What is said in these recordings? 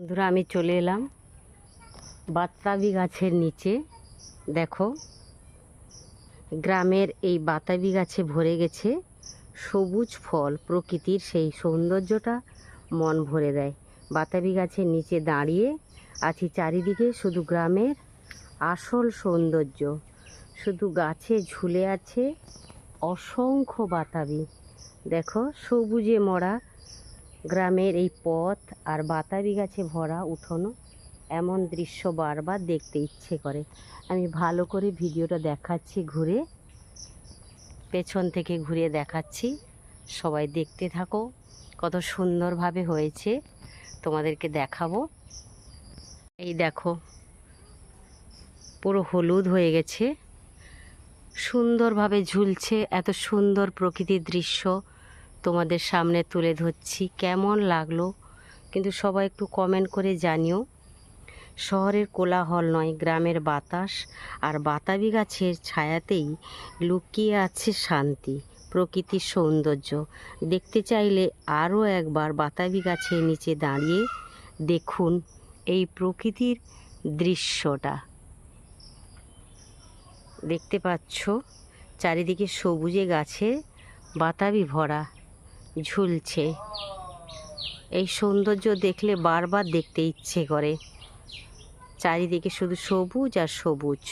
বন্ধুরা, আমি চলে এলাম বাতাবি গাছের নিচে। দেখো, গ্রামের এই বাতাবি গাছে ভরে গেছে সবুজ ফল। প্রকৃতির সেই সৌন্দর্যটা মন ভরে দেয়। বাতাবি গাছের নিচে দাঁড়িয়ে আছি, চারিদিকে শুধু গ্রামের আসল সৌন্দর্য। শুধু গাছে ঝুলে আছে অসংখ্য বাতাবি। দেখো, সবুজে মরা গ্রামের এই পথ আর বাতাবি গাছে ভরা উঠোনো, এমন দৃশ্য বারবার দেখতে ইচ্ছে করে। আমি ভালো করে ভিডিওটা দেখাচ্ছি, ঘুরে পেছন থেকে ঘুরে দেখাচ্ছি। সবাই দেখতে থাকো, কত সুন্দরভাবে হয়েছে তোমাদেরকে দেখাবো। এই দেখো, পুরো হলুদ হয়ে গেছে, সুন্দরভাবে ঝুলছে। এত সুন্দর প্রকৃতির দৃশ্য তোমাদের সামনে তুলে ধরছি। কেমন লাগলো কিন্তু সবাই একটু কমেন্ট করে জানিও। শহরের কোলাহল নয়, গ্রামের বাতাস আর বাতাবি গাছের ছায়াতেই লুকিয়ে আছে শান্তি, প্রকৃতির সৌন্দর্য। দেখতে চাইলে আরও একবার বাতাবি গাছের নিচে দাঁড়িয়ে দেখুন এই প্রকৃতির দৃশ্যটা। দেখতে পাচ্ছ চারিদিকে সবুজে গাছে বাতাবি ভরা ঝুলছে। এই সৌন্দর্য দেখলে বারবার দেখতে ইচ্ছে করে। চারিদিকে শুধু সবুজ আর সবুজ।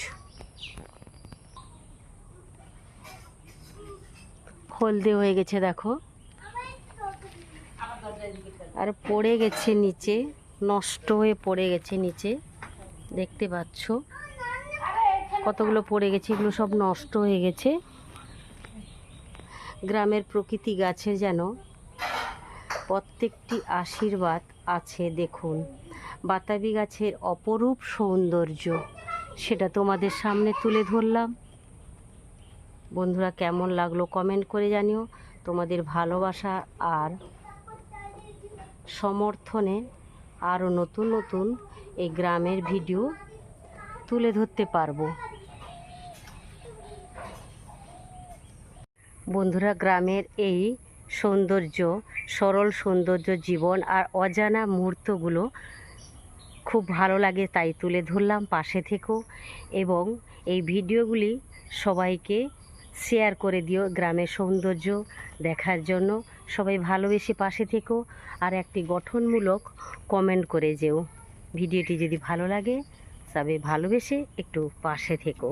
হলদে হয়ে গেছে দেখো, আর পড়ে গেছে নিচে, নষ্ট হয়ে পড়ে গেছে নিচে। দেখতে পাচ্ছ কতগুলো পড়ে গেছে, এগুলো সব নষ্ট হয়ে গেছে। গ্রামের প্রকৃতি গাছের যেন প্রত্যেকটি আশীর্বাদ আছে। দেখুন, বাতাবি গাছের অপরূপ সৌন্দর্য, সেটা তোমাদের সামনে তুলে ধরলাম। বন্ধুরা, কেমন লাগলো কমেন্ট করে জানিও। তোমাদের ভালোবাসা আর সমর্থনে আরও নতুন নতুন এই গ্রামের ভিডিও তুলে ধরতে পারবো। বন্ধুরা, গ্রামের এই সৌন্দর্য, সরল সৌন্দর্য, জীবন আর অজানা মুহূর্তগুলো খুব ভালো লাগে, তাই তুলে ধরলাম। পাশে থেকো এবং এই ভিডিওগুলি সবাইকে শেয়ার করে দিও গ্রামের সৌন্দর্য দেখার জন্য। সবাই ভালোবেসে পাশে থেকো আর একটি গঠনমূলক কমেন্ট করে যেও। ভিডিওটি যদি ভালো লাগে তবে ভালোবেসে একটু পাশে থেকো।